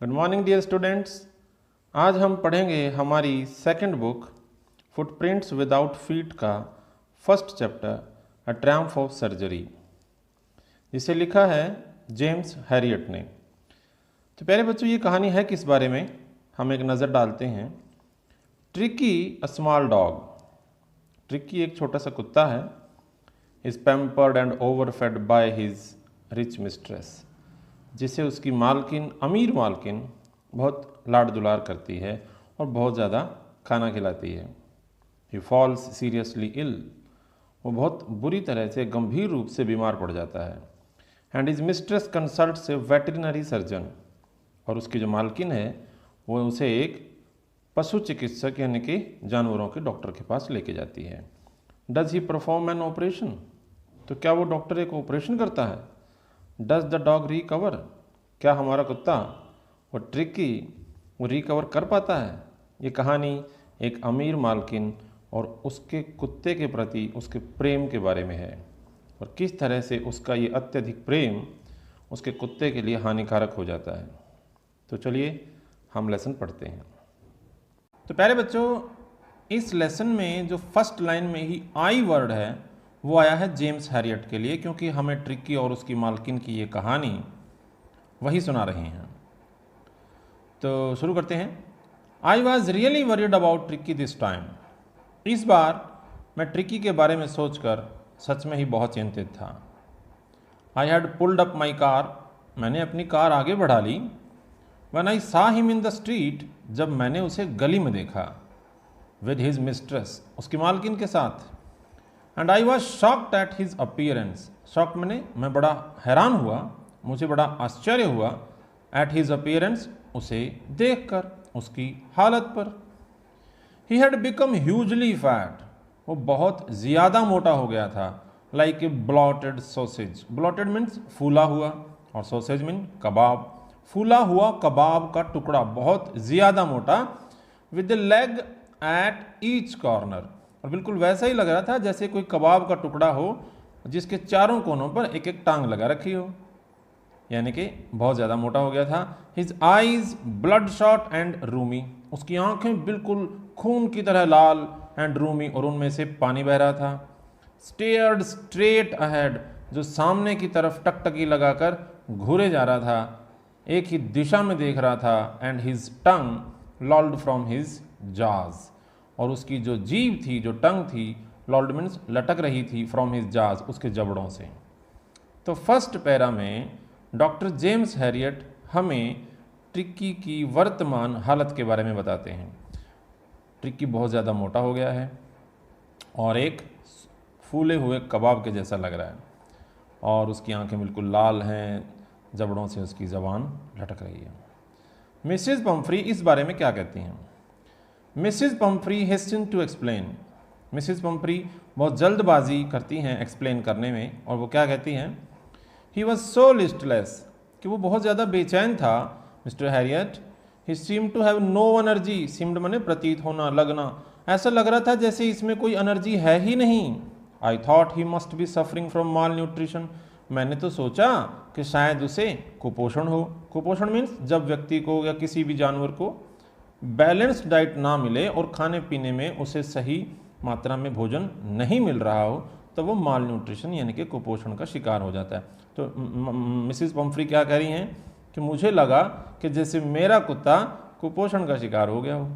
Good morning dear students. आज हम पढ़ेंगे हमारी second book Footprints Without Feet का first chapter A Triumph of Surgery, जिसे लिखा है जेम्स हैरियट ने। तो प्यारे बच्चों, ये कहानी है किस बारे में, हम एक नज़र डालते हैं। Tricki a small dog. Tricki एक छोटा सा कुत्ता है। Is pampered and overfed by his rich mistress, जिसे उसकी मालकिन, अमीर मालकिन, बहुत लाड दुलार करती है और बहुत ज़्यादा खाना खिलाती है। ही फॉल्स सीरियसली इल। वो बहुत बुरी तरह से, गंभीर रूप से बीमार पड़ जाता है। And his mistress consults A veterinary surgeon. और उसकी जो मालकिन है वो उसे एक पशु चिकित्सक यानी कि जानवरों के डॉक्टर के पास लेके जाती है। Does he perform an operation. तो क्या वो डॉक्टर एक ऑपरेशन करता है? Does the dog recover. क्या हमारा कुत्ता, वो ट्रिकी, वो रिकवर कर पाता है? ये कहानी एक अमीर मालकिन और उसके कुत्ते के प्रति उसके प्रेम के बारे में है, और किस तरह से उसका ये अत्यधिक प्रेम उसके कुत्ते के लिए हानिकारक हो जाता है। तो चलिए हम लेसन पढ़ते हैं। तो प्यारे बच्चों, इस लेसन में जो फर्स्ट लाइन में ही आई वर्ड है वो आया है जेम्स हैरियट के लिए, क्योंकि हमें ट्रिकी और उसकी मालकिन की ये कहानी वही सुना रहे हैं। तो शुरू करते हैं। I was really worried about tricky this time. इस बार मैं ट्रिकी के बारे में सोचकर सच में ही बहुत चिंतित था। I had pulled up my car. मैंने अपनी कार आगे बढ़ा ली। व्हेन आई सा हिम इन द स्ट्रीट। जब मैंने उसे गली में देखा। विद हिज मिस्ट्रेस, उसकी मालकिन के साथ। And I was shocked at his appearance. Shocked मैंने मैं बड़ा हैरान हुआ, मुझे बड़ा आश्चर्य हुआ। एट हिज अपीयरेंस, उसे देखकर, उसकी हालत पर। He had become hugely fat. वो बहुत ज़्यादा मोटा हो गया था। Like a blotted sausage. Blotted means फूला हुआ, और सॉसेज मीन कबाब। फूला हुआ कबाब का टुकड़ा, बहुत ज़्यादा मोटा। With the leg at each corner. और बिल्कुल वैसा ही लग रहा था जैसे कोई कबाब का टुकड़ा हो जिसके चारों कोनों पर एक एक टांग लगा रखी हो, यानी कि बहुत ज़्यादा मोटा हो गया था। His eyes blood shot and Rumi. उसकी आंखें बिल्कुल खून की तरह लाल एंड रूमी, और उनमें से पानी बह रहा था। Stared straight ahead. जो सामने की तरफ टकटकी लगाकर घूरे जा रहा था, एक ही दिशा में देख रहा था। And his tongue लॉल्ड from his जाज। और उसकी जो जीभ थी, जो टंग थी, लॉल्ड मीन्स लटक रही थी, फ्रॉम हिज जाज, उसके जबड़ों से। तो फर्स्ट पैरा में डॉक्टर जेम्स हैरियट हमें ट्रिकी की वर्तमान हालत के बारे में बताते हैं। ट्रिकी बहुत ज़्यादा मोटा हो गया है और एक फूले हुए कबाब के जैसा लग रहा है, और उसकी आंखें बिल्कुल लाल हैं, जबड़ों से उसकी ज़बान लटक रही है। मिसेस पम्फ्री इस बारे में क्या कहती हैं? Mrs Pumphrey hasten to explain. Mrs Pumphrey बहुत जल्दबाजी करती हैं एक्सप्लेन करने में, और वो क्या कहती हैं? ही वॉज सो लिस्टलेस, कि वो बहुत ज़्यादा बेचैन था। Mister Harriet, he seem to have no energy. Seemed मने प्रतीत होना, लगना। ऐसा लग रहा था जैसे इसमें कोई एनर्जी है ही नहीं। I thought he must be suffering from mall nutrition. मैंने तो सोचा कि शायद उसे कुपोषण हो। कुपोषण मीन्स जब व्यक्ति को या किसी भी जानवर को बैलेंस्ड डाइट ना मिले और खाने पीने में उसे सही मात्रा में भोजन नहीं मिल रहा हो, तो वो माल न्यूट्रिशन यानी कि कुपोषण का शिकार हो जाता है। तो मिसेस पम्फ्री क्या कह रही हैं कि मुझे लगा कि जैसे मेरा कुत्ता कुपोषण का शिकार हो गया हो।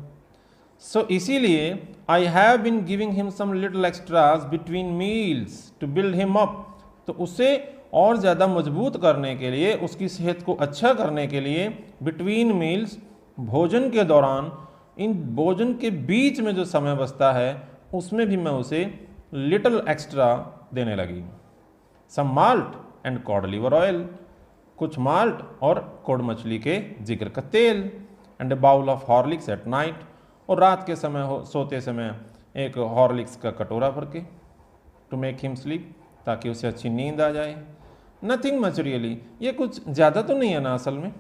सो इसीलिए I have been giving him some little extras between meals to build him up. तो उसे और ज़्यादा मजबूत करने के लिए, उसकी सेहत को अच्छा करने के लिए, बिटवीन मील्स, भोजन के दौरान, इन भोजन के बीच में जो समय बचता है उसमें भी मैं उसे लिटिल एक्स्ट्रा देने लगी। Some malt and cod liver oil. कुछ माल्ट और कोड मछली के जिगर का तेल। And a bowl of Horlicks at night. और रात के समय सोते समय एक हॉर्लिक्स का कटोरा भर के, टू मेक हिम स्लीप, ताकि उसे अच्छी नींद आ जाए। Nothing much really. ये कुछ ज़्यादा तो नहीं है ना असल में।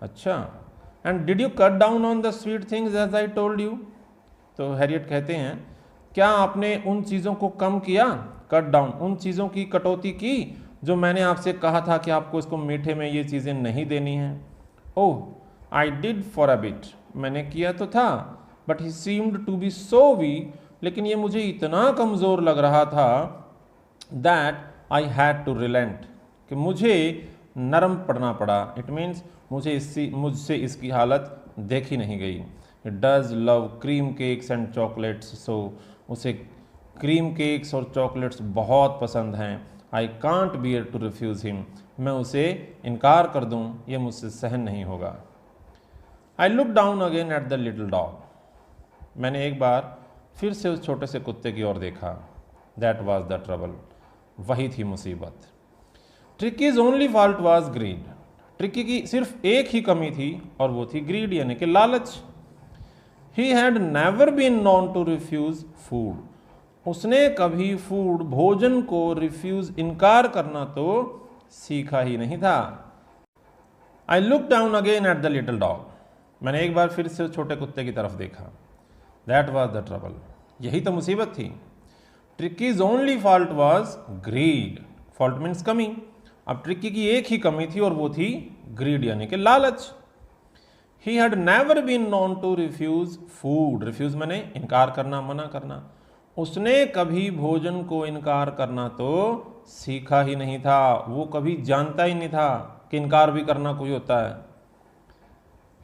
अच्छा, and did you cut down on the sweet things as I told you. तो हैरियट कहते हैं, क्या आपने उन चीज़ों को कम किया? कट डाउन, उन चीज़ों की कटौती की जो मैंने आपसे कहा था कि आपको इसको मीठे में ये चीज़ें नहीं देनी हैं। Oh I did for a bit, मैंने किया तो था, but he seemed to be so weak, लेकिन ये मुझे इतना कमज़ोर लग रहा था that I had to relent, कि मुझे नरम पड़ना पड़ा। इट मीन्स मुझसे इसकी हालत देखी नहीं गई। It does love cream cakes and chocolates, so उसे क्रीम केक्स और चॉकलेट्स बहुत पसंद हैं। I can't bear to refuse him, मैं उसे इनकार कर दूं, ये मुझसे सहन नहीं होगा। I look down again at the little dog, मैंने एक बार फिर से उस छोटे से कुत्ते की ओर देखा। दैट वॉज द ट्रबल, वही थी मुसीबत। Tricky's only fault was greed, Tricky की सिर्फ एक ही कमी थी और वो थी ग्रीड यानी कि लालच। He had never been known to refuse food, उसने कभी फूड भोजन को रिफ्यूज इनकार करना तो सीखा ही नहीं था। I look down again at the little dog, मैंने एक बार फिर से छोटे कुत्ते की तरफ देखा। दैट वॉज द ट्रबल, यही तो मुसीबत थी। Tricky's only fault was greed, fault means कमी। अब ट्रिकी की एक ही कमी थी और वो थी ग्रीड यानी कि लालच। He had never been known to refuse food, refuse मैंने इनकार करना, मना करना। उसने कभी भोजन को इनकार करना तो सीखा ही नहीं था, वो कभी जानता ही नहीं था कि इनकार भी करना कोई होता है।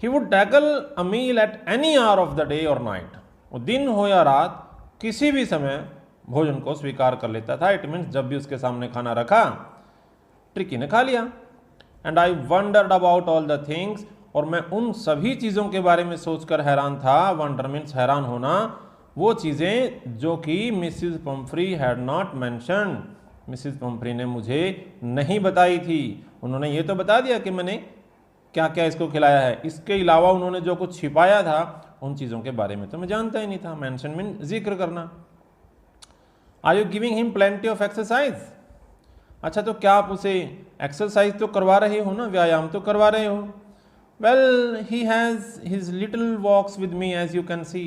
He would tackle a meal at any hour of the day और नाइट, वो दिन हो या रात किसी भी समय भोजन को स्वीकार कर लेता था। इट मीन्स जब भी उसके सामने खाना रखा ट्रिकी ने खा लिया। And I wandered about all the things, और मैं उन सभी चीज़ों के बारे में सोचकर हैरान था। वंडर मीन्स हैरान होना, वो चीज़ें जो कि Mrs Pumphrey had not mentioned, Mrs Pumphrey ने मुझे नहीं बताई थी। उन्होंने ये तो बता दिया कि मैंने क्या क्या इसको खिलाया है, इसके अलावा उन्होंने जो कुछ छिपाया था उन चीज़ों के बारे में तो मैं जानता ही नहीं था। मैंशन मीन जिक्र करना। Are you giving him plenty of exercise, अच्छा तो क्या आप उसे एक्सरसाइज तो करवा रहे हो ना, व्यायाम तो करवा रहे हो। Well he has his little walks with me as you can see,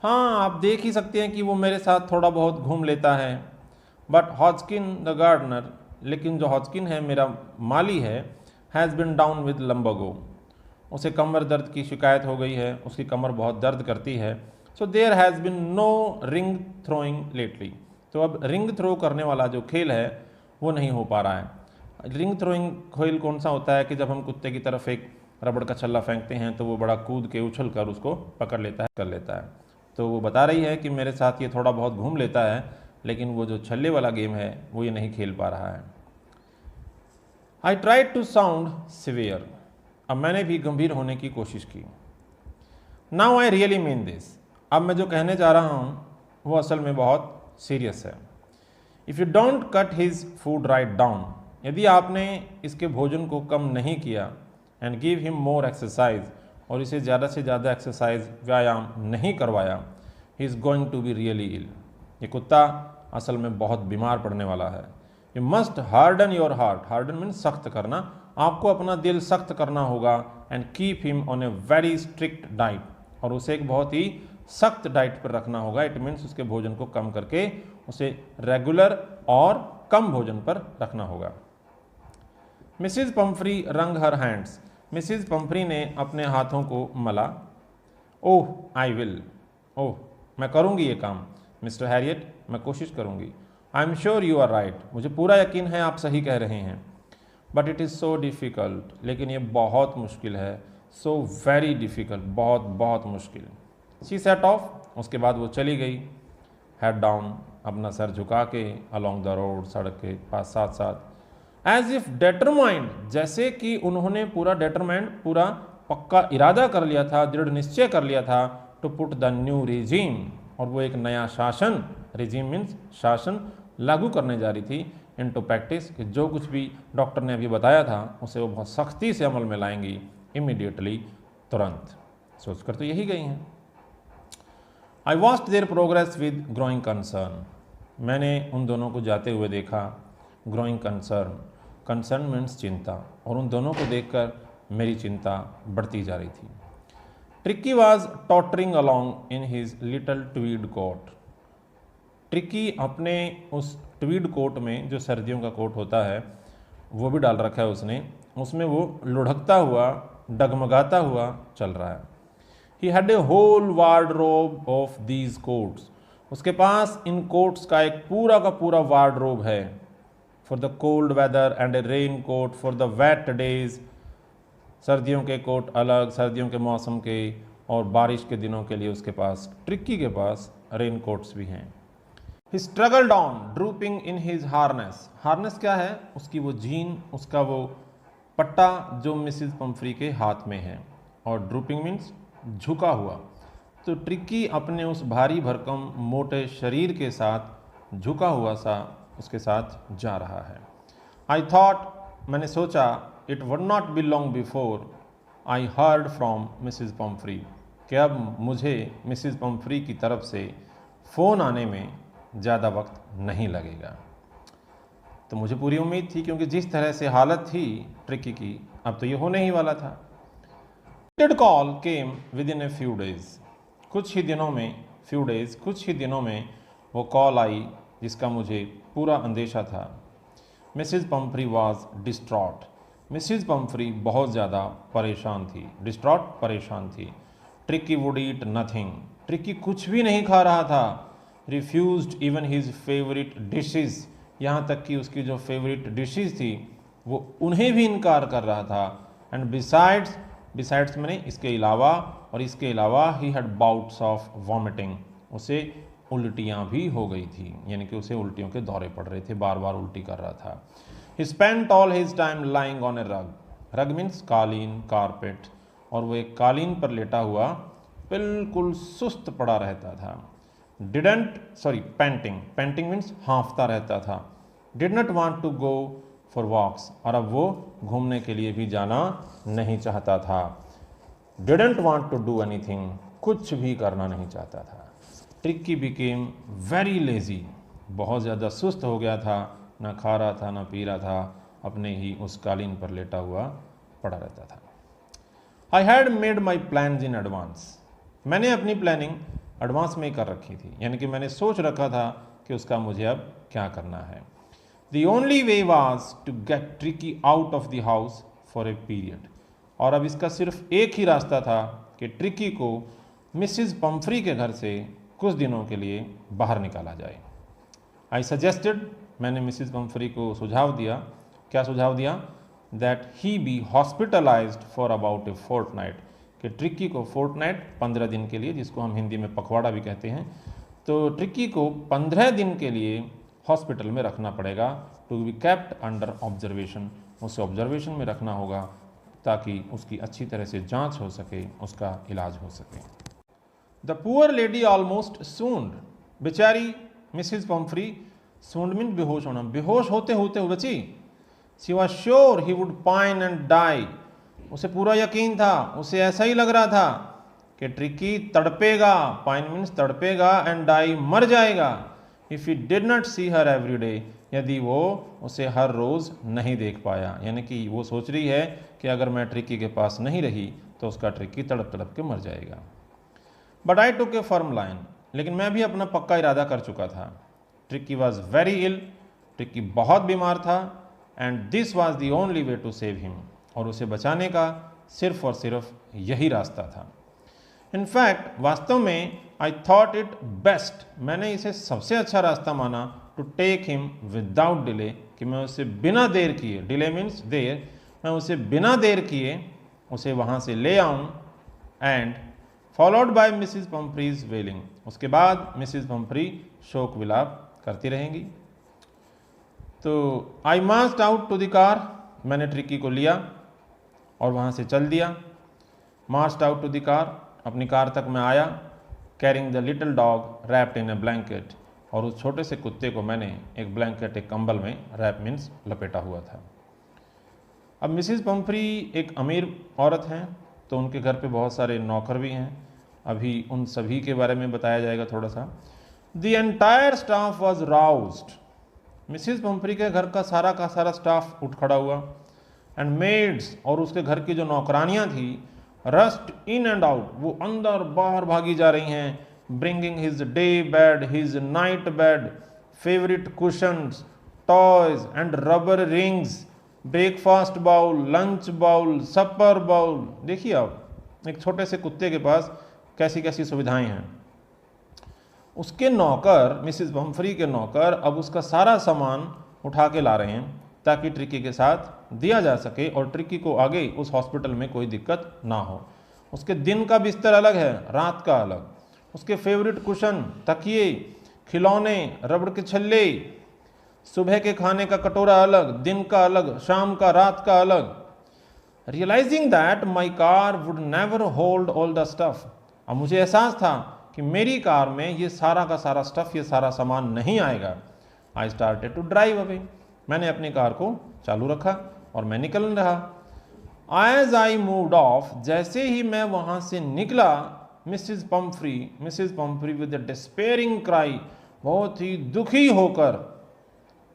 हाँ आप देख ही सकते हैं कि वो मेरे साथ थोड़ा बहुत घूम लेता है। बट हॉजकिन द गार्डनर, लेकिन जो हॉजकिन है मेरा माली है, हैज़ बिन डाउन विद लम्बगो, उसे कमर दर्द की शिकायत हो गई है, उसकी कमर बहुत दर्द करती है। So there has been no ring throwing lately, तो अब रिंग थ्रो करने वाला जो खेल है वो नहीं हो पा रहा है। रिंग थ्रोइंग खेल कौन सा होता है कि जब हम कुत्ते की तरफ एक रबड़ का छल्ला फेंकते हैं तो वो बड़ा कूद के उछल कर उसको पकड़ लेता है, कर लेता है। तो वो बता रही है कि मेरे साथ ये थोड़ा बहुत घूम लेता है, लेकिन वो जो छल्ले वाला गेम है वो ये नहीं खेल पा रहा है। I tried to sound severe, अब मैंने भी गंभीर होने की कोशिश की। Now I really mean this, अब मैं जो कहने जा रहा हूँ वो असल में बहुत सीरियस है। If you don't cut his food right down, यदि आपने इसके भोजन को कम नहीं किया, and give him more exercise, और इसे ज़्यादा से ज़्यादा एक्सरसाइज व्यायाम नहीं करवाया, he is going to be really ill, ये कुत्ता असल में बहुत बीमार पड़ने वाला है। You must harden your heart, harden mean सख्त करना, आपको अपना दिल सख्त करना होगा। And keep him on a very strict diet, और उसे एक बहुत ही सख्त डाइट पर रखना होगा। इट मीन्स उसके भोजन को कम करके उसे रेगुलर और कम भोजन पर रखना होगा। मिसिज पम्फ्री रंग हर हैंड्स, मिसिज पम्फ्री ने अपने हाथों को मला। ओह आई विल, ओह मैं करूँगी ये काम। मिस्टर हैरियट, मैं कोशिश करूँगी। I am sure you are right, मुझे पूरा यकीन है आप सही कह रहे हैं। But it is so difficult, लेकिन ये बहुत मुश्किल है। सो वेरी डिफ़िकल्ट, बहुत बहुत मुश्किल। शी सेट ऑफ, उसके बाद वो चली गई। हेड डाउन, अपना सर झुका के, अलॉन्ग द रोड, सड़क के पास साथ साथ। एज इफ डेटरमाइंड, जैसे कि उन्होंने पूरा डेटरमाइंड, पूरा पक्का इरादा कर लिया था, दृढ़ निश्चय कर लिया था, to put the new regime, और वो एक नया शासन, रिजीम मीन्स शासन, लागू करने जा रही थी इनटू प्रैक्टिस, कि जो कुछ भी डॉक्टर ने अभी बताया था उसे वो बहुत सख्ती से अमल में लाएंगी, इमीडिएटली, तुरंत। सोचकर तो यही गई हैं। I watched there progress with growing concern, मैंने उन दोनों को जाते हुए देखा। ग्रोइंग कंसर्न, कंसर्न मीन्स चिंता, और उन दोनों को देखकर मेरी चिंता बढ़ती जा रही थी। Tricki was tottering along in his little tweed coat, Tricki अपने उस ट्वीड कोट में, जो सर्दियों का कोट होता है वो भी डाल रखा है उसने, उसमें वो लुढ़कता हुआ डगमगाता हुआ चल रहा है। He had a whole wardrobe of these coats. उसके पास इन कोट्स का एक पूरा का पूरा वार्डरोब है। For the cold weather and a raincoat for the wet days. सर्दियों के कोट अलग, सर्दियों के मौसम के, और बारिश के दिनों के लिए उसके पास, ट्रिक्की के पास रेन कोट्स भी हैं। He struggled on, drooping in his harness. Harness क्या है? उसकी वो जीन, उसका वो पट्टा जो मिसिज पम्फ्री के हाथ में है, और ड्रूपिंग मीन्स झुका हुआ। तो ट्रिक्की अपने उस भारी भरकम मोटे शरीर के साथ झुका हुआ सा उसके साथ जा रहा है। आई थॉट, मैंने सोचा, it would not be long before I heard from Mrs Pomfrey, कि अब मुझे मिसिज पम्फ्री की तरफ से फ़ोन आने में ज़्यादा वक्त नहीं लगेगा। तो मुझे पूरी उम्मीद थी, क्योंकि जिस तरह से हालत थी ट्रिक्की की, अब तो ये होने ही वाला था। Call came with in a few days. कुछ ही दिनों में वो कॉल आई जिसका मुझे पूरा अंदेशा था। Mrs Pomfrey was distraught. Mrs Pomfrey बहुत ज़्यादा परेशान थी। डिस्ट्रॉट, परेशान थी। Tricky would eat nothing. Tricky कुछ भी नहीं खा रहा था। Refused even his favourite dishes. यहाँ तक कि उसकी जो फेवरेट डिशेज थी वो उन्हें भी इनकार कर रहा था। एंड बिसाइड्स मैंने इसके अलावा, और इसके अलावा he had bouts of vomiting. उसे उल्टियाँ भी हो गई थी, यानी कि उसे उल्टियों के दौरे पड़ रहे थे, बार बार उल्टी कर रहा था। He spent all his time lying on a rug. Rug means कालीन, कारपेट, और वो एक कालीन पर लेटा हुआ बिल्कुल सुस्त पड़ा रहता था। पैंटिंग मीन्स हाँफता रहता था। Did not want to go for walks, और अब वो घूमने के लिए भी जाना नहीं चाहता था। Didn't want to do anything, कुछ भी करना नहीं चाहता था। ट्रिक्की बिकेम वेरी लेजी, बहुत ज़्यादा सुस्त हो गया था, ना खा रहा था ना पी रहा था, अपने ही उस कालीन पर लेटा हुआ पड़ा रहता था। I had made my plans in advance. मैंने अपनी प्लानिंग एडवांस में ही कर रखी थी, यानी कि मैंने सोच रखा था कि उसका मुझे अब क्या करना है। The only way was to get Tricky out of the house for a period. और अब इसका सिर्फ एक ही रास्ता था कि ट्रिकी को मिसिज पम्फ्री के घर से कुछ दिनों के लिए बाहर निकाला जाए। आई सजेस्टेड, मैंने मिसिज पम्फ्री को सुझाव दिया। क्या सुझाव दिया? That he be hospitalised for about a fortnight, कि ट्रिकी को फोर्टनाइट, 15 दिन के लिए, जिसको हम हिंदी में पखवाड़ा भी कहते हैं, तो ट्रिकी को 15 दिन के लिए हॉस्पिटल में रखना पड़ेगा। To be kept under observation, उसे ऑब्जर्वेशन में रखना होगा ताकि उसकी अच्छी तरह से जांच हो सके, उसका इलाज हो सके। The poor lady almost swooned. बेचारी मिसिज पम्फ्री, सून्ड मीन बेहोश होना, बेहोश होते होते हो बची। She was sure he would pine and die. उसे पूरा यकीन था, उसे ऐसा ही लग रहा था कि ट्रिकी तड़पेगा, पाइन मीन्स तड़पेगा, एंड डाई, मर जाएगा। If he did not see her every day, यदि वो उसे हर रोज़ नहीं देख पाया, यानी कि वो सोच रही है कि अगर मैं ट्रिकी के पास नहीं रही तो उसका ट्रिकी तड़प तड़प के मर जाएगा। But I took a firm line, लेकिन मैं भी अपना पक्का इरादा कर चुका था। Tricky was very ill, Tricky बहुत बीमार था, and this was the only way to save him, और उसे बचाने का सिर्फ और सिर्फ यही रास्ता था। इनफैक्ट, वास्तव में, आई थॉट इट बेस्ट, मैंने इसे सबसे अच्छा रास्ता माना, to take him without delay, कि मैं उसे बिना देर किए, डिले मीन्स देर, मैं उसे बिना देर किए उसे वहाँ से ले आऊँ। And followed by Mrs Pumphrey's wailing, उसके बाद मिसिज पम्फ्री शोक विलाप करती रहेंगी। तो I marched out to the car, मैंने ट्रिकी को लिया और वहाँ से चल दिया। Marched out to the car, अपनी कार तक मैं आया। Carrying the little dog wrapped in a blanket, और उस छोटे से कुत्ते को मैंने एक ब्लैंकेट, एक कंबल में, रैप मीन्स लपेटा हुआ था। अब मिसिज पम्फ्री एक अमीर औरत हैं, तो उनके घर पे बहुत सारे नौकर भी हैं। अभी उन सभी के बारे में बताया जाएगा थोड़ा सा। The entire staff was roused, Mrs Pumphrey के घर का सारा स्टाफ उठ खड़ा हुआ। एंड मेड्स, और उसके घर की जो नौकरानियाँ थी, रस्ट इन एंड आउट, वो अंदर बाहर भागी जा रही हैं। Bringing his day bed, his night bed, favourite cushions, toys and rubber rings, breakfast bowl, lunch bowl, supper bowl. देखिए आप एक छोटे से कुत्ते के पास कैसी कैसी सुविधाएं हैं। उसके नौकर, मिसिस बम्फ्री के नौकर अब उसका सारा सामान उठा के ला रहे हैं ताकि ट्रिकी के साथ दिया जा सके और ट्रिकी को आगे उस हॉस्पिटल में कोई दिक्कत ना हो। उसके दिन का बिस्तर अलग है, रात का अलग। उसके फेवरेट कुशन, तकिए, खिलौने, रबड़ के छल्ले, सुबह के खाने का कटोरा अलग, दिन का अलग, शाम का, रात का अलग। Realising that my car would never hold all the stuff. अब मुझे एहसास था कि मेरी कार में ये सारा का सारा स्टफ, ये सारा सामान नहीं आएगा। I started to drive away. मैंने अपनी कार को चालू रखा और मैं निकल रहा। एज आई मूव्ड ऑफ, जैसे ही मैं वहां से निकला, Mrs Pomfrey with a despairing cry, बहुत ही दुखी होकर,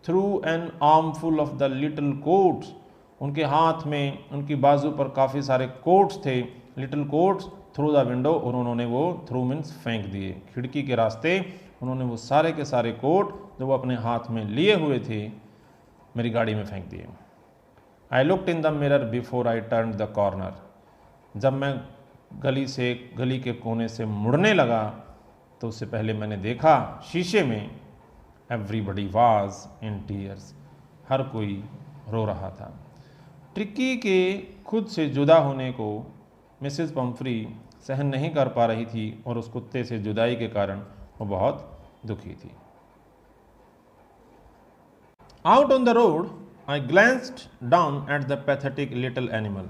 through an armful of the little quotes, उनके हाथ में, उनकी बाजू पर काफ़ी सारे कोट्स थे, little quotes, through the window, और उन्होंने वो, थ्रू मीन्स फेंक दिए, खिड़की के रास्ते उन्होंने वो सारे के सारे कोट जो वो अपने हाथ में लिए हुए थे मेरी गाड़ी में फेंक दिए। I looked in the mirror before I turn the corner. जब मैं गली के कोने से मुड़ने लगा तो उससे पहले मैंने देखा शीशे में, एवरीबडी वाज इन टीयर्स, हर कोई रो रहा था। ट्रिकी के खुद से जुदा होने को मिसेस पम्फ्री सहन नहीं कर पा रही थी और उस कुत्ते से जुदाई के कारण वो बहुत दुखी थी। Out on the road I glanced down at the pathetic little animal.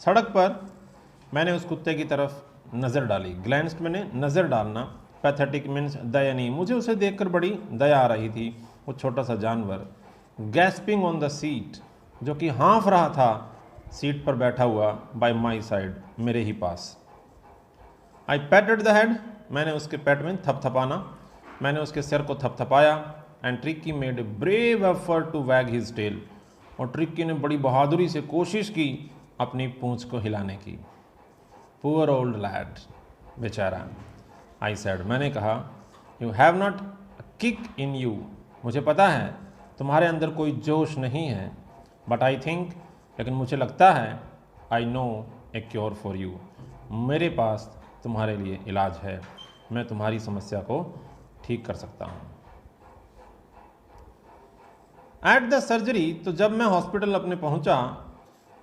सड़क पर मैंने उस कुत्ते की तरफ नज़र डाली। ग्लैंस्ड मैंने नज़र डालना, पैथेटिक मीन्स दयनीय। मुझे उसे देखकर बड़ी दया आ रही थी। वो छोटा सा जानवर, गैस्पिंग ऑन द सीट, जो कि हाँफ रहा था सीट पर बैठा हुआ, बाय माई साइड, मेरे ही पास। आई पैटेड द हेड, मैंने उसके पेट में थपथपाना, मैंने उसके सिर को थपथपाया। And Tricki made a brave effort to wag his tail, और ट्रिकी ने बड़ी बहादुरी से कोशिश की अपनी पूंछ को हिलाने की। पुअर ओल्ड लैड, बेचारा। आई सेड, मैंने कहा, you have not kick in you, मुझे पता है तुम्हारे अंदर कोई जोश नहीं है, बट आई थिंक, लेकिन मुझे लगता है, I know A cure for you, मेरे पास तुम्हारे लिए इलाज है, मैं तुम्हारी समस्या को ठीक कर सकता हूँ। एट द सर्जरी, तो जब मैं हॉस्पिटल अपने पहुँचा,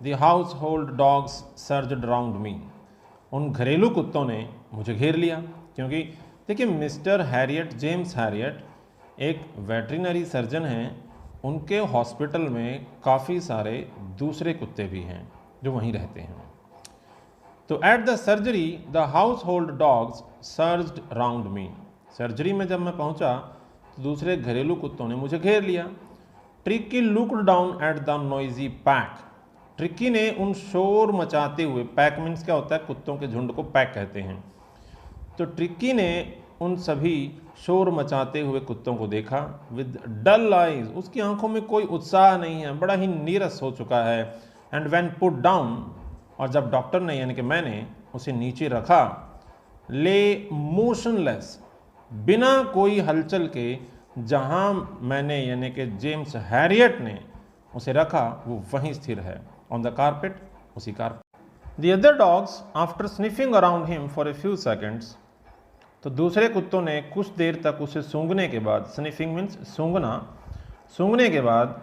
the household dogs surged around me, उन घरेलू कुत्तों ने मुझे घेर लिया। क्योंकि देखिए, मिस्टर हैरियट, जेम्स हैरियट एक वेटरिनरी सर्जन हैं, उनके हॉस्पिटल में काफ़ी सारे दूसरे कुत्ते भी हैं जो वहीं रहते हैं। तो at the surgery the household dogs surged round me, surgery में जब मैं पहुंचा तो दूसरे घरेलू कुत्तों ने मुझे घेर लिया। Tricky looked down at the noisy pack, tricky ने उन शोर मचाते हुए, पैक मीन्स क्या होता है, कुत्तों के झुंड को पैक कहते हैं, तो ट्रिकी ने उन सभी शोर मचाते हुए कुत्तों को देखा। विद डल आइज, उसकी आंखों में कोई उत्साह नहीं है, बड़ा ही नीरस हो चुका है। एंड व्हेन पुट डाउन, और जब डॉक्टर ने यानी कि मैंने उसे नीचे रखा, ले मोशनलेस, बिना कोई हलचल के, जहां मैंने यानी कि जेम्स हैरियट ने उसे रखा वो वहीं स्थिर है, ऑन द कारपेट, उसी carpet. The other dogs after sniffing around him for a few seconds, तो दूसरे कुत्तों ने कुछ देर तक उसे सूंघने के बाद, स्निफिंग मीन्स सूंघना, सूंघने के बाद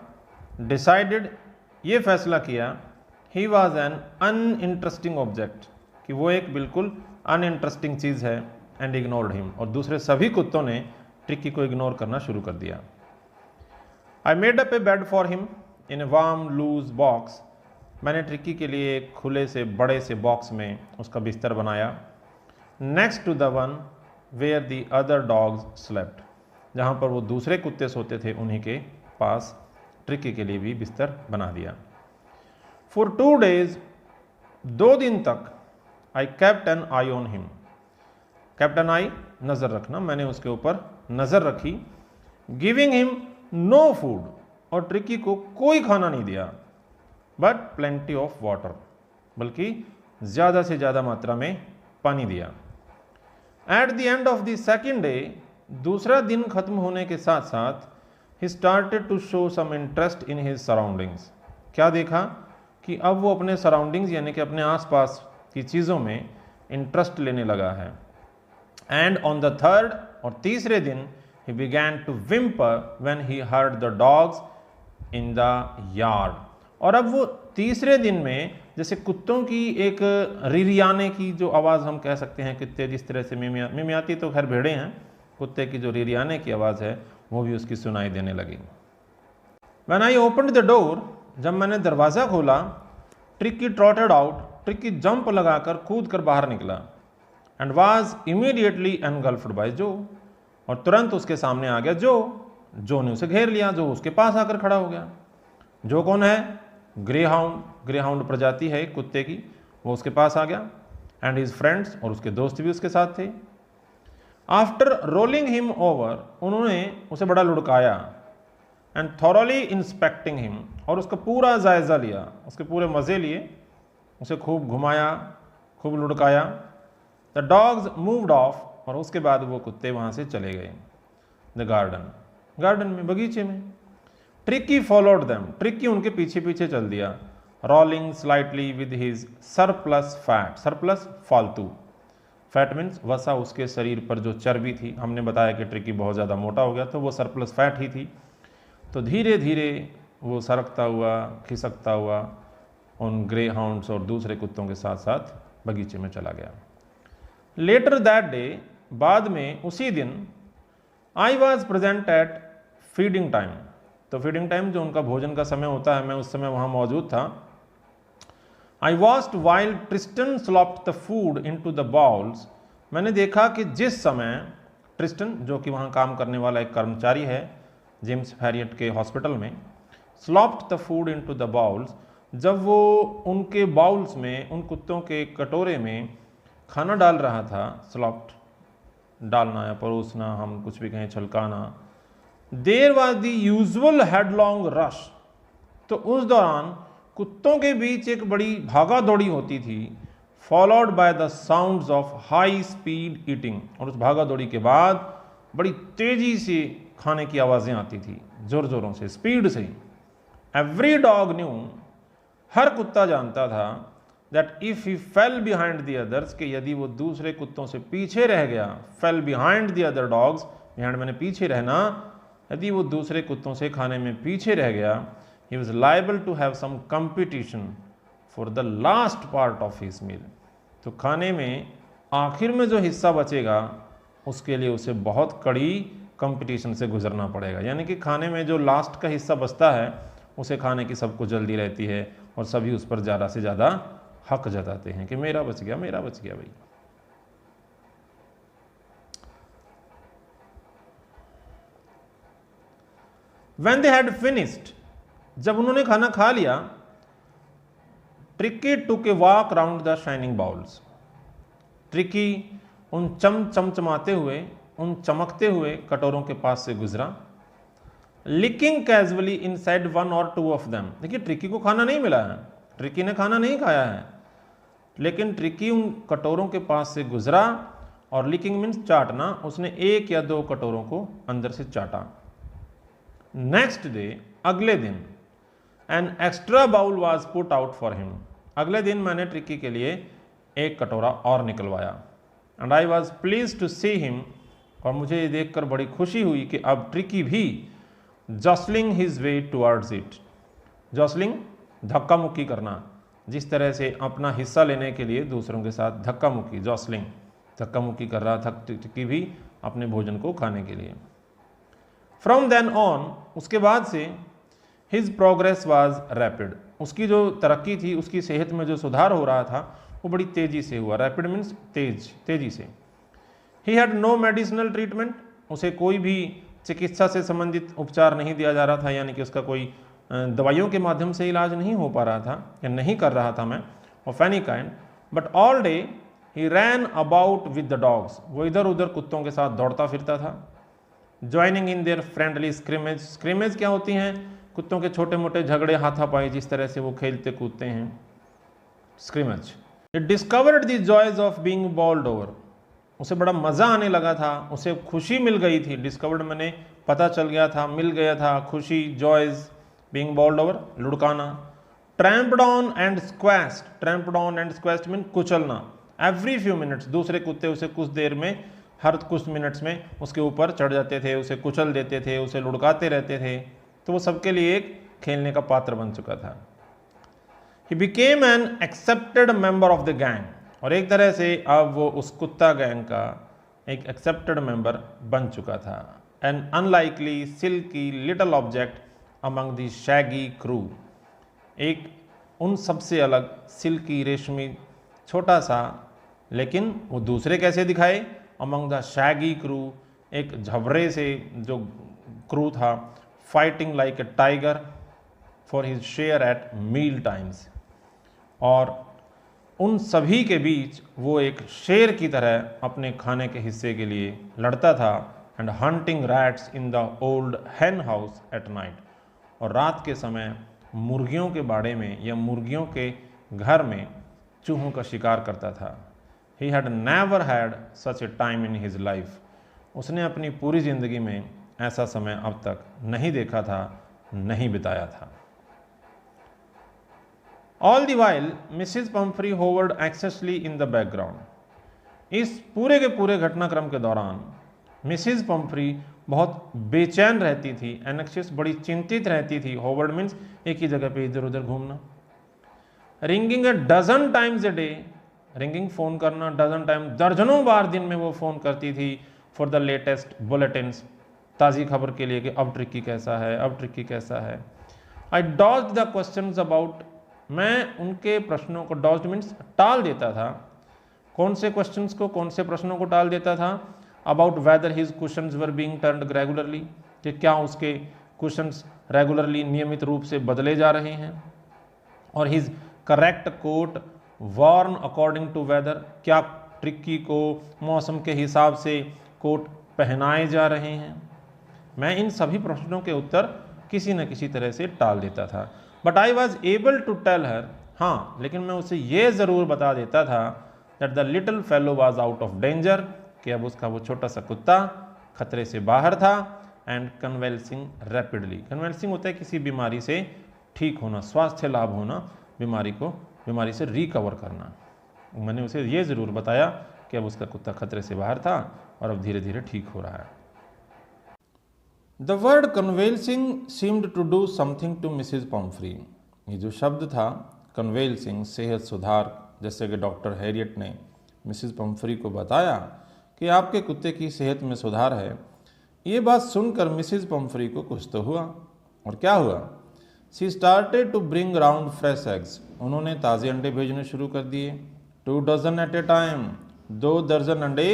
डिसाइडेड, ये फैसला किया, he was an uninteresting object, कि वो एक बिल्कुल अनइंटरेस्टिंग चीज़ है, एंड इग्नोर्ड हिम, और दूसरे सभी कुत्तों ने ट्रिकी को इग्नोर करना शुरू कर दिया। I made up a bed for him in a warm loose box, मैंने ट्रिकी के लिए एक खुले से बड़े से बॉक्स में उसका बिस्तर बनाया। Next to the one where the other dogs slept, जहाँ पर वो दूसरे कुत्ते सोते थे उन्हीं के पास ट्रिकी के लिए भी बिस्तर बना दिया। फॉर 2 days, 2 दिन तक, I kept an eye on him, kept an eye, नज़र रखना, मैंने उसके ऊपर नज़र रखी। गिविंग हिम नो फूड, और ट्रिकी को कोई खाना नहीं दिया, बट प्लेंटी ऑफ वाटर, बल्कि ज़्यादा से ज़्यादा मात्रा में पानी दिया। At the end of the second day, दूसरा दिन खत्म होने के साथ साथ, he started to show some interest in his surroundings, क्या देखा कि अब वो अपने सराउंडिंग्स यानी कि अपने आसपास की चीज़ों में इंटरेस्ट लेने लगा है। एंड ऑन द थर्ड, और तीसरे दिन, he began to whimper when he heard the dogs in the yard। और अब वो तीसरे दिन में जैसे कुत्तों की एक रिरियाने की जो आवाज़ हम कह सकते हैं, कुत्ते जिस तरह से मिमियाती तो खैर भेड़े हैं, कुत्ते की जो रिरियाने की आवाज़ है वो भी उसकी सुनाई देने लगी। When I opened the door, जब मैंने दरवाज़ा खोला, tricky trotted out, tricky jump लगाकर कूद कर बाहर निकला। And was immediately engulfed by Joe, और तुरंत उसके सामने आ गया जो ने उसे घेर लिया, जो उसके पास आकर खड़ा हो गया। जो कौन है? ग्रेहाउंड प्रजाति है कुत्ते की, वो उसके पास आ गया। एंड हिज फ्रेंड्स, और उसके दोस्त भी उसके साथ थे। आफ्टर रोलिंग हिम ओवर, उन्होंने उसे बड़ा लुढ़काया। एंड थॉरली इंस्पेक्टिंग हिम, और उसका पूरा जायजा लिया, उसके पूरे मज़े लिए, उसे खूब घुमाया, खूब लुढ़काया। द डॉग्स मूव्ड ऑफ, और उसके बाद वो कुत्ते वहाँ से चले गए। द गार्डन में, बगीचे में। ट्रिकी फॉलोड देम, ट्रिकी उनके पीछे पीछे चल दिया। Rolling slightly with his surplus fat, surplus फालतू, फैट मीन्स वसा, उसके शरीर पर जो चर्बी थी। हमने बताया कि ट्रिकी बहुत ज़्यादा मोटा हो गया, तो वो सरप्लस फैट ही थी। तो धीरे धीरे वो सरकता हुआ, खिसकता हुआ उन ग्रे हाउंड्स और दूसरे कुत्तों के साथ साथ बगीचे में चला गया। लेटर दैट डे, बाद में उसी दिन, I was present at feeding time. तो फीडिंग टाइम जो उनका भोजन का समय होता है, मैं उस समय वहाँ मौजूद था। I watched while Tristan slopped the food into the bowls, मैंने देखा कि जिस समय ट्रिस्टन, जो कि वहाँ काम करने वाला एक कर्मचारी है जेम्स हैरियट के हॉस्पिटल में, slopped the food into the bowls, जब वो उनके बाउल्स में, उन कुत्तों के कटोरे में खाना डाल रहा था। स्लॉप्ड डालना या परोसना, हम कुछ भी कहें, छलकाना। There was the usual headlong rush, तो उस दौरान कुत्तों के बीच एक बड़ी भागा दौड़ी होती थी। Followed by the sounds of high speed eating, और उस भागा दौड़ी के बाद बड़ी तेजी से खाने की आवाज़ें आती थी, जोर जोरों से, स्पीड से। एवरी डॉग न्यू, हर कुत्ता जानता था, that if he fail behind the others, कि यदि वो दूसरे कुत्तों से पीछे रह गया, fail behind the other dogs, behind मैंने पीछे रहना, यदि वो दूसरे कुत्तों से खाने में पीछे रह गया, he was liable to have some competition for the last part of his meal, तो खाने में आखिर में जो हिस्सा बचेगा उसके लिए उसे बहुत कड़ी कंपटीशन से गुजरना पड़ेगा। यानी कि खाने में जो लास्ट का हिस्सा बचता है उसे खाने की सबको जल्दी रहती है, और सभी उस पर ज़्यादा से ज़्यादा हक जताते हैं कि मेरा बच गया, मेरा बच गया भाई। When they had finished, जब उन्होंने खाना खा लिया, tricky took a walk round the shining bowls, tricky उन चमचमाते हुए, उन चमकते हुए कटोरों के पास से गुजरा। लिकिंग कैजुअली इनसाइड वन और टू ऑफ देम, देखिए ट्रिकी को खाना नहीं मिला है, ट्रिकी ने खाना नहीं खाया है, लेकिन ट्रिकी उन कटोरों के पास से गुजरा, और लिकिंग मीन्स चाटना, उसने एक या दो कटोरों को अंदर से चाटा। नेक्स्ट डे, अगले दिन, an extra bowl was put out for him, अगले दिन मैंने ट्रिकी के लिए एक कटोरा और निकलवाया। And I was pleased to see him, और मुझे ये देखकर बड़ी खुशी हुई कि अब ट्रिकी भी जॉसलिंग हिज वे टुवर्ड्स इट, जॉसलिंग धक्का मुक्की करना, जिस तरह से अपना हिस्सा लेने के लिए दूसरों के साथ धक्का मुक्की, जॉसलिंग, धक्का मुक्की कर रहा था ट्रिकी भी अपने भोजन को खाने के लिए। फ्रॉम देन ऑन, उसके बाद से, हिज प्रोग्रेस वाज रैपिड, उसकी जो तरक्की थी, उसकी सेहत में जो सुधार हो रहा था वो बड़ी तेजी से हुआ। रैपिड मीन्स तेज, तेजी से। He had no medicinal treatment, उसे कोई भी चिकित्सा से संबंधित उपचार नहीं दिया जा रहा था, यानी कि उसका कोई दवाइयों के माध्यम से इलाज नहीं हो पा रहा था या नहीं कर रहा था मैं, of any kind. But all day he ran about with the dogs, वो इधर उधर कुत्तों के साथ दौड़ता फिरता था। Joining in their friendly scrimmage, scrimmage क्या होती हैं? कुत्तों के छोटे मोटे झगड़े, हाथापाई, जिस तरह से वो खेलते कूदते हैं, scrimmage. It discovered the joys of being bowled over, उसे बड़ा मज़ा आने लगा था, उसे खुशी मिल गई थी। डिस्कवर्ड मैंने पता चल गया था, मिल गया था, खुशी, जॉयज, बीइंग बॉल्ड ओवर, लुढ़काना, tramped on and squashed, tramped on and squashed mean कुचलना, एवरी फ्यू मिनट्स दूसरे कुत्ते उसे कुछ देर में, हर कुछ मिनट्स में उसके ऊपर चढ़ जाते थे, उसे कुचल देते थे, उसे लुढ़काते रहते थे, तो वो सबके लिए एक खेलने का पात्र बन चुका था। He became an accepted member of the gang, और एक तरह से अब वो उस कुत्ता गैंग का एक एक्सेप्टेड मेंबर बन चुका था। An unlikely silky little object among the shaggy crew, एक उन सबसे अलग सिल्की रेशमी छोटा सा, लेकिन वो दूसरे कैसे दिखाए, अमंग द शैगी क्रू, एक झबरे से जो क्रू था, fighting like a tiger for his share at meal times, और उन सभी के बीच वो एक शेर की तरह अपने खाने के हिस्से के लिए लड़ता था। And hunting rats in the old hen house at night, और रात के समय मुर्गियों के बाड़े में या मुर्गियों के घर में चूहों का शिकार करता था। He had never had such a time in his life, उसने अपनी पूरी जिंदगी में ऐसा समय अब तक नहीं देखा था, नहीं बिताया था। All the while, Mrs. Pumphrey hovered anxiously in the background, इस पूरे के पूरे घटनाक्रम के दौरान मिसिज पंफ्री बहुत बेचैन रहती थी, एनेक्सियस बड़ी चिंतित रहती थी, होवर्ड मीन्स एक ही जगह पे इधर उधर घूमना, ringing 12 times a day, ringing phone करना 12 टाइम, दर्जनों बार दिन में वो फ़ोन करती थी फॉर द लेटेस्ट बुलेटिन्स, ताज़ी खबर के लिए कि अब ट्रिकी कैसा है, अब ट्रिकी कैसा है। आई डॉज्ड द क्वेश्चंस अबाउट, मैं उनके प्रश्नों को, डॉज्ड मीन्स टाल देता था, कौन से क्वेश्चंस को, कौन से प्रश्नों को टाल देता था, about whether his cushions were being turned regularly, कि क्या उसके कुशंस रेगुलरली नियमित रूप से बदले जा रहे हैं, और his correct coat worn according to weather, क्या ट्रिकी को मौसम के हिसाब से कोट पहनाए जा रहे हैं। मैं इन सभी प्रश्नों के उत्तर किसी न किसी तरह से टाल देता था। But I was able to tell her, हाँ लेकिन मैं उसे ये ज़रूर बता देता था that the little fellow was out of danger, कि अब उसका वो छोटा सा कुत्ता खतरे से बाहर था, एंड कन्वेल्सिंग रैपिडली, कन्वेल्सिंग होता है किसी बीमारी से ठीक होना, स्वास्थ्य लाभ होना, बीमारी से रिकवर करना। मैंने उसे ये ज़रूर बताया कि अब उसका कुत्ता खतरे से बाहर था और अब धीरे धीरे ठीक हो रहा है। The word convalescing seemed to do something to Mrs Pumphrey, ये जो शब्द था कन्वेल्सिंग, सेहत सुधार, जैसे कि डॉक्टर हैरियट ने मिसिज पम्फ्री को बताया कि आपके कुत्ते की सेहत में सुधार है, ये बात सुनकर मिसिज पम्फ्री को कुछ तो हुआ। और क्या हुआ? She started to bring round fresh eggs, उन्होंने ताज़े अंडे भेजने शुरू कर दिए। 2 डज़न एट ए टाइम, 2 दर्जन अंडे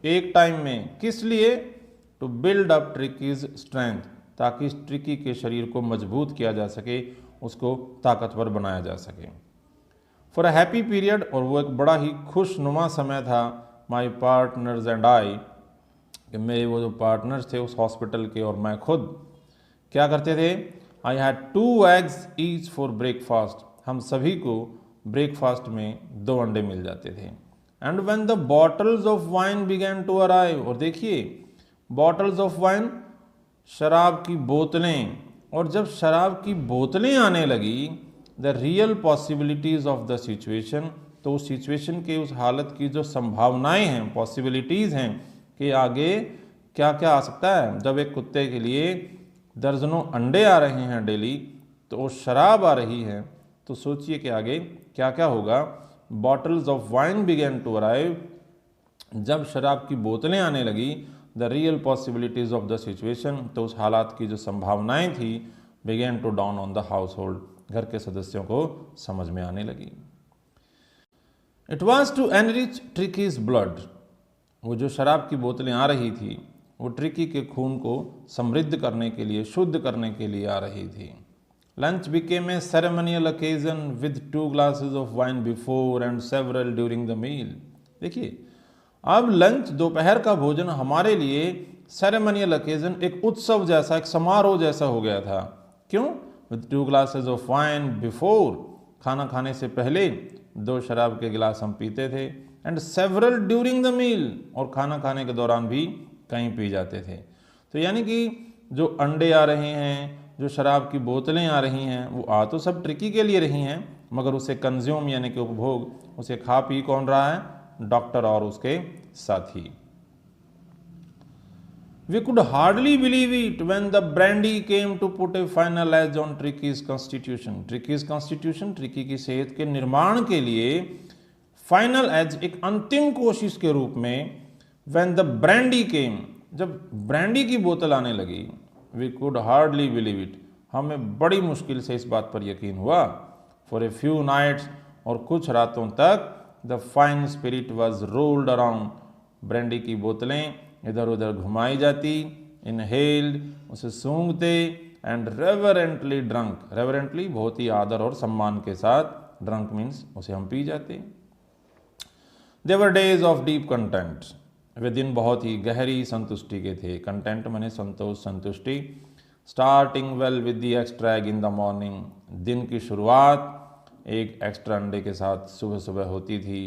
एक टाइम में। किस लिए? To build up Tricki's strength, ताकि इस ट्रिकी के शरीर को मजबूत किया जा सके, उसको ताकतवर बनाया जा सके। फॉर अ हैप्पी पीरियड, और वो एक बड़ा ही खुशनुमा समय था, माई पार्टनर्स एंड आई, कि मेरे वो जो पार्टनर्स थे उस हॉस्पिटल के और मैं खुद क्या करते थे, I had 2 eggs each for breakfast, हम सभी को ब्रेकफास्ट में 2 अंडे मिल जाते थे। And when the bottles of wine began to arrive, और देखिए बॉटल्स ऑफ वाइन, शराब की बोतलें, और जब शराब की बोतलें आने लगी, the real possibilities of the situation, तो उस सिचुएशन के, उस हालत की जो संभावनाएं हैं, पॉसिबिलिटीज़ हैं कि आगे क्या क्या आ सकता है। जब एक कुत्ते के लिए दर्जनों अंडे आ रहे हैं डेली, तो वो शराब आ रही है, तो सोचिए कि आगे क्या क्या होगा। Bottles of wine began to arrive, जब शराब की बोतलें आने लगी, the real possibilities of the situation, तो उस हालात की जो संभावनाएं थी, began to dawn on the household, घर के सदस्यों को समझ में आने लगी। It was to enrich Tricki's blood, वो जो शराब की बोतलें आ रही थी वो ट्रिकी के खून को समृद्ध करने के लिए, शुद्ध करने के लिए आ रही थी। Lunch became a ceremonial occasion with 2 glasses of wine before and several during the meal. देखिए अब लंच, दोपहर का भोजन हमारे लिए सेरेमनियल ओकेजन, एक उत्सव जैसा, एक समारोह जैसा हो गया था। क्यों? With 2 glasses of wine before, खाना खाने से पहले 2 शराब के गिलास हम पीते थे, and several during the meal, और खाना खाने के दौरान भी कहीं पी जाते थे। तो यानी कि जो अंडे आ रहे हैं, जो शराब की बोतलें आ रही हैं वो आ तो सब ट्रिकी के लिए रही हैं, मगर उसे कंज्यूम यानी कि उपभोग, उसे खा पी कौन रहा है? डॉक्टर और उसके साथी। We could hardly believe it when the brandy came to put a final edge on Tricky's constitution. Tricky's constitution, tricky की सेहत के निर्माण के लिए फाइनल एज, एक अंतिम कोशिश के रूप में, when the brandy came, जब ब्रांडी की बोतल आने लगी, we could hardly believe it, हमें बड़ी मुश्किल से इस बात पर यकीन हुआ। For a few nights, और कुछ रातों तक, the fine spirit was rolled around, brandy की बोतलें इधर उधर घुमाई जाती, इनहेल्ड, उसे सूंघते, एंड रेवरेंटली ड्रंक, रेवरेंटली बहुत ही आदर और सम्मान के साथ, ड्रंक मीन्स उसे हम पी जाते। They were days of deep content, वे दिन बहुत ही गहरी संतुष्टि के थे। कंटेंट माने संतोष, संतुष्टि। Starting well with the extra egg in the morning, दिन की शुरुआत एक एक्स्ट्रा अंडे के साथ सुबह सुबह होती थी।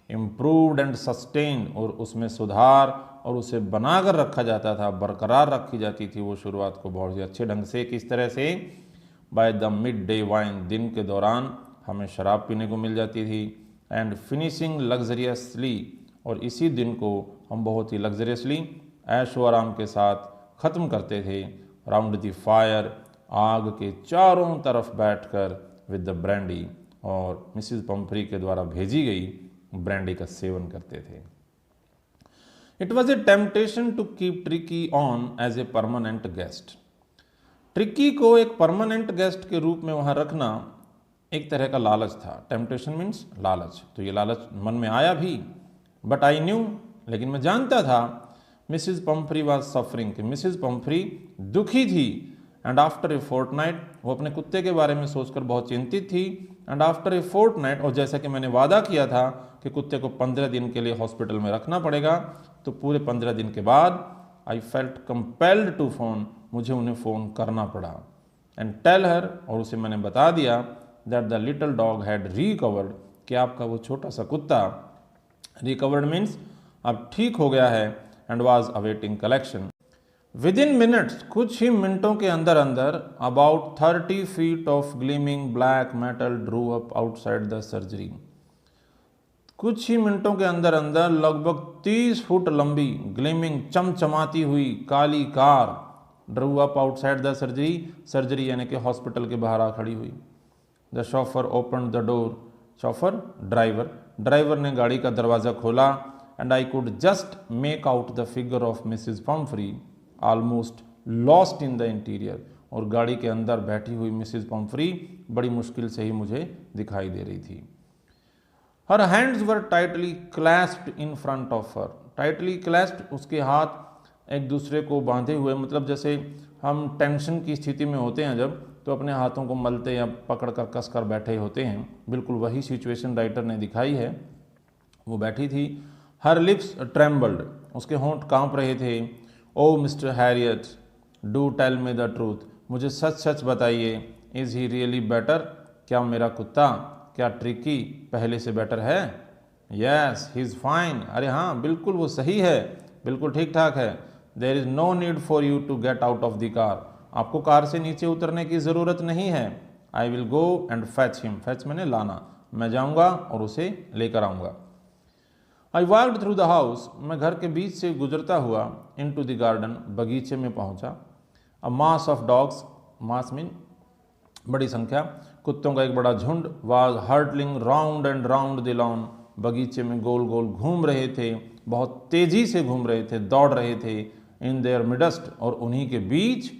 इम्प्रूव्ड एंड सस्टेन्ड, और उसमें सुधार और उसे बनाकर रखा जाता था, बरकरार रखी जाती थी वो शुरुआत को बहुत ही अच्छे ढंग से। किस तरह से? By the mid day wine, दिन के दौरान हमें शराब पीने को मिल जाती थी। एंड फिनिशिंग लग्जरियसली, और इसी दिन को हम बहुत ही लग्जरियसली, ऐशो आराम के साथ ख़त्म करते थे। राउंड द फायर, आग के चारों तरफ बैठकर, विद द ब्रांडी, और मिसिज पम्फ्री के द्वारा भेजी गई ब्रांडी का सेवन करते थे। It was a temptation to keep Tricki on as a permanent guest, Tricki को एक परमानेंट गेस्ट के रूप में वहाँ रखना एक तरह का लालच था। टेम्पटेशन मीन्स लालच, तो ये लालच मन में आया भी। बट आई न्यू, लेकिन मैं जानता था, मिसिज पम्फ्री वॉज सफरिंग, कि मिसिज पम्फ्री दुखी थी। एंड आफ्टर ए फोर्टनाइट, वो अपने कुत्ते के बारे में सोचकर बहुत चिंतित थी। एंड आफ्टर ए फोर्टनाइट, और जैसा कि मैंने वादा किया था कि कुत्ते को 15 दिन के लिए हॉस्पिटल में रखना पड़ेगा, तो पूरे 15 दिन के बाद I felt compelled to phone, मुझे उन्हें फ़ोन करना पड़ा। एंड टेल हर, और उसे मैंने बता दिया, that the little dog had recovered, कि आपका वो छोटा सा कुत्ता, रिकवर्ड मीन्स अब ठीक हो गया है, and was awaiting collection. With in minutes, कुछ ही मिनटों के अंदर अंदर, about 30 feet of gleaming black metal Drew up outside the surgery, कुछ ही मिनटों के अंदर अंदर लगभग 30 फुट लंबी ग्लीमिंग चमचमाती हुई काली car drew up outside the surgery, surgery यानी कि हॉस्पिटल के बाहर आ खड़ी हुई। The chauffeur open the door, chauffeur driver, driver ने गाड़ी का दरवाज़ा खोला। And I could just make out the figure of Mrs Pumphrey almost lost in the interior, और गाड़ी के अंदर बैठी हुई मिसिज पम्फ्री बड़ी मुश्किल से ही मुझे दिखाई दे रही थी। Her hands were tightly clasped in front of her, tightly clasped, उसके हाथ एक दूसरे को बांधे हुए, मतलब जैसे हम टेंशन की स्थिति में होते हैं जब, तो अपने हाथों को मलते या पकड़ कर कस कर बैठे होते हैं, बिल्कुल वही सिचुएशन राइटर ने दिखाई है। वो बैठी थी। हर लिप्स ट्रेम्बल्ड, उसके होंठ कांप रहे थे। Oh Mr Herriot, do tell me the truth, मुझे सच सच बताइए, इज़ ही रियली बेटर, क्या मेरा कुत्ता, क्या ट्रिकी पहले से बेटर है? यस ही इज़ फाइन, अरे हाँ बिल्कुल वो सही है, बिल्कुल ठीक ठाक है। There is no need for you to get out of the car, आपको कार से नीचे उतरने की ज़रूरत नहीं है। I will go and fetch him, fetch मैंने लाना, मैं जाऊँगा और उसे लेकर आऊँगा। I walked through the house, मैं घर के बीच से गुजरता हुआ, इन टू द गार्डन, बगीचे में पहुँचा। A mass of dogs, mass mean बड़ी संख्या, कुत्तों का एक बड़ा झुंड, was hurtling round and round the lawn, बगीचे में गोल गोल घूम रहे थे, बहुत तेजी से घूम रहे थे, दौड़ रहे थे। इन देयर मिडस्ट, और उन्हीं के बीच,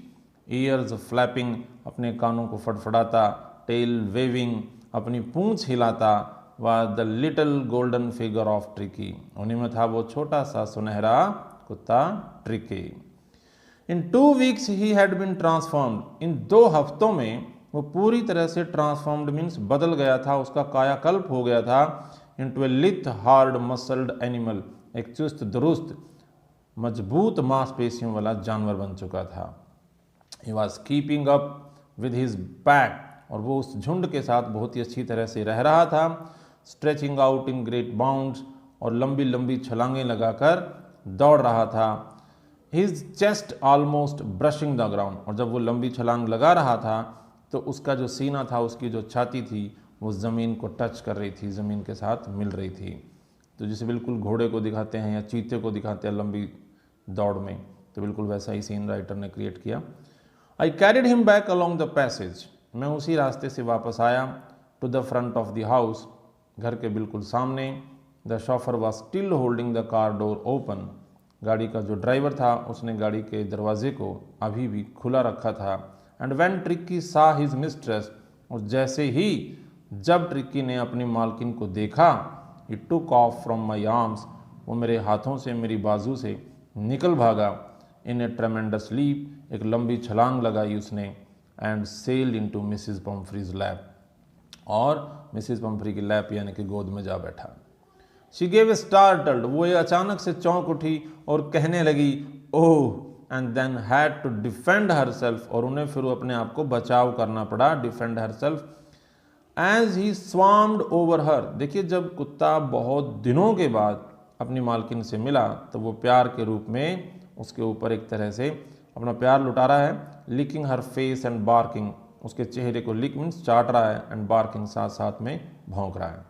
ईयर्स फ्लैपिंग, अपने कानों को फड़फड़ाता, टेल वेविंग, अपनी पूंछ हिलाता, was the little golden figure of Tricki, उन्हीं में था वो छोटा सा सुनहरा कुत्ता ट्रिकी। इन 2 weeks ही हैड बिन ट्रांसफॉर्म्ड, इन 2 हफ्तों में वो पूरी तरह से ट्रांसफॉर्म्ड मीन्स बदल गया था, उसका कायाकल्प हो गया था। इनटू ए लिथ हार्ड मसल्ड एनिमल, एक चुस्त दुरुस्त मजबूत मांसपेशियों वाला जानवर बन चुका था। He was keeping up with his pack, और वो उस झुंड के साथ बहुत ही अच्छी तरह से रह रहा था। Stretching out in great bounds, और लंबी लंबी छलांगें लगाकर दौड़ रहा था। His chest almost brushing the ground, और जब वो लंबी छलांग लगा रहा था तो उसका जो सीना था, उसकी जो छाती थी, वो ज़मीन को टच कर रही थी, ज़मीन के साथ मिल रही थी। तो जिसे बिल्कुल घोड़े को दिखाते हैं या चीते को दिखाते हैं लंबी दौड़ में, तो बिल्कुल वैसा ही सीन राइटर ने क्रिएट किया। I carried him back along the passage, मैं उसी रास्ते से वापस आया to the front of the house, घर के बिल्कुल सामने। The chauffeur was still holding the car door open, गाड़ी का जो ड्राइवर था उसने गाड़ी के दरवाजे को अभी भी खुला रखा था। एंड व्हेन ट्रिकी सा हिज मिस्ट्रेस, और जैसे ही जब ट्रिकी ने अपनी मालकिन को देखा, it took off from my arms, वो मेरे हाथों से, मेरी बाजू से निकल भागा। इन ए ट्रेमेंडस लीप, एक लंबी छलांग लगाई उसने। And sailed into Mrs Pumphrey's lap, और मिसिज पम्फ्री की लैप यानी कि गोद में जा बैठा। शी गेव ए स्टार्टल्ड, वो ये अचानक से चौंक उठी और कहने लगी oh, and then had to defend herself, और उन्हें फिर अपने आप को बचाव करना पड़ा, defend herself. As he swarmed over her, देखिए जब कुत्ता बहुत दिनों के बाद अपनी मालकिन से मिला तो वो प्यार के रूप में उसके ऊपर एक तरह से अपना प्यार लुटा रहा है। Licking her face and barking, उसके चेहरे को लिक मीन्स चाट रहा है, एंड बार्किंग साथ साथ में भौंक रहा है।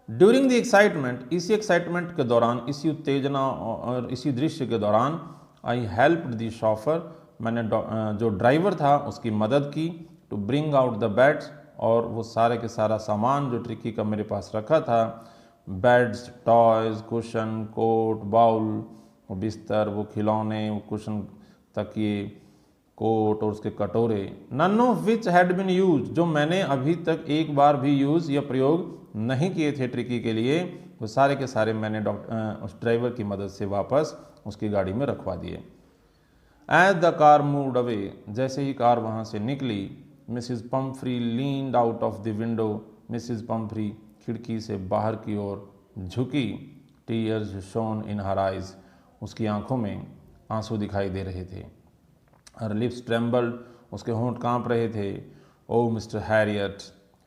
ड्यूरिंग द एक्साइटमेंट, इसी एक्साइटमेंट के दौरान, इसी उत्तेजना और इसी दृश्य के दौरान, आई हेल्प्ड द शॉफर, मैंने जो ड्राइवर था उसकी मदद की, to bring out the beds, और वो सारे के सारा सामान जो ट्रिकी का मेरे पास रखा था, beds, toys, cushion, coat, bowl, वो बिस्तर, वो खिलौने, वो कुशन, तकिए, कोट और उसके कटोरे, none of which had been used, जो मैंने अभी तक एक बार भी यूज़ या प्रयोग नहीं किए थे ट्रिकी के लिए, वो सारे के सारे मैंने उस ड्राइवर की मदद से वापस उसकी गाड़ी में रखवा दिए। As the car moved away, जैसे ही कार वहाँ से निकली, Mrs Pumphrey leaned out of the window, Mrs Pumphrey खिड़की से बाहर की ओर झुकी। Tears shone in her eyes, उसकी आंखों में आंसू दिखाई दे रहे थे। हर लिप्स ट्रेम्बल्ड, उसके होंठ कांप रहे थे। Oh Mr Herriot,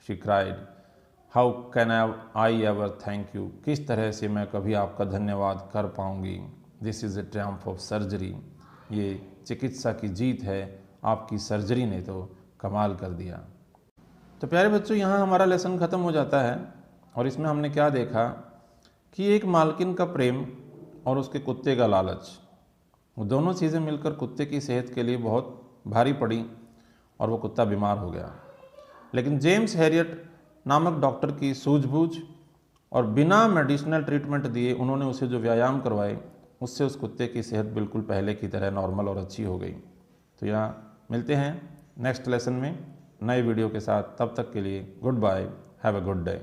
she cried, how can I ever thank you, किस तरह से मैं कभी आपका धन्यवाद कर पाऊंगी। This is a triumph of surgery, ये चिकित्सा की जीत है, आपकी सर्जरी ने तो कमाल कर दिया। तो प्यारे बच्चों, यहाँ हमारा लेसन ख़त्म हो जाता है, और इसमें हमने क्या देखा कि एक मालकिन का प्रेम और उसके कुत्ते का लालच, वो दोनों चीज़ें मिलकर कुत्ते की सेहत के लिए बहुत भारी पड़ी और वो कुत्ता बीमार हो गया। लेकिन जेम्स हैरियट नामक डॉक्टर की सूझबूझ और बिना मेडिसिनल ट्रीटमेंट दिए उन्होंने उसे जो व्यायाम करवाए, उससे उस कुत्ते की सेहत बिल्कुल पहले की तरह नॉर्मल और अच्छी हो गई। तो यहाँ मिलते हैं नेक्स्ट लेसन में नए वीडियो के साथ, तब तक के लिए goodbye, have a good day.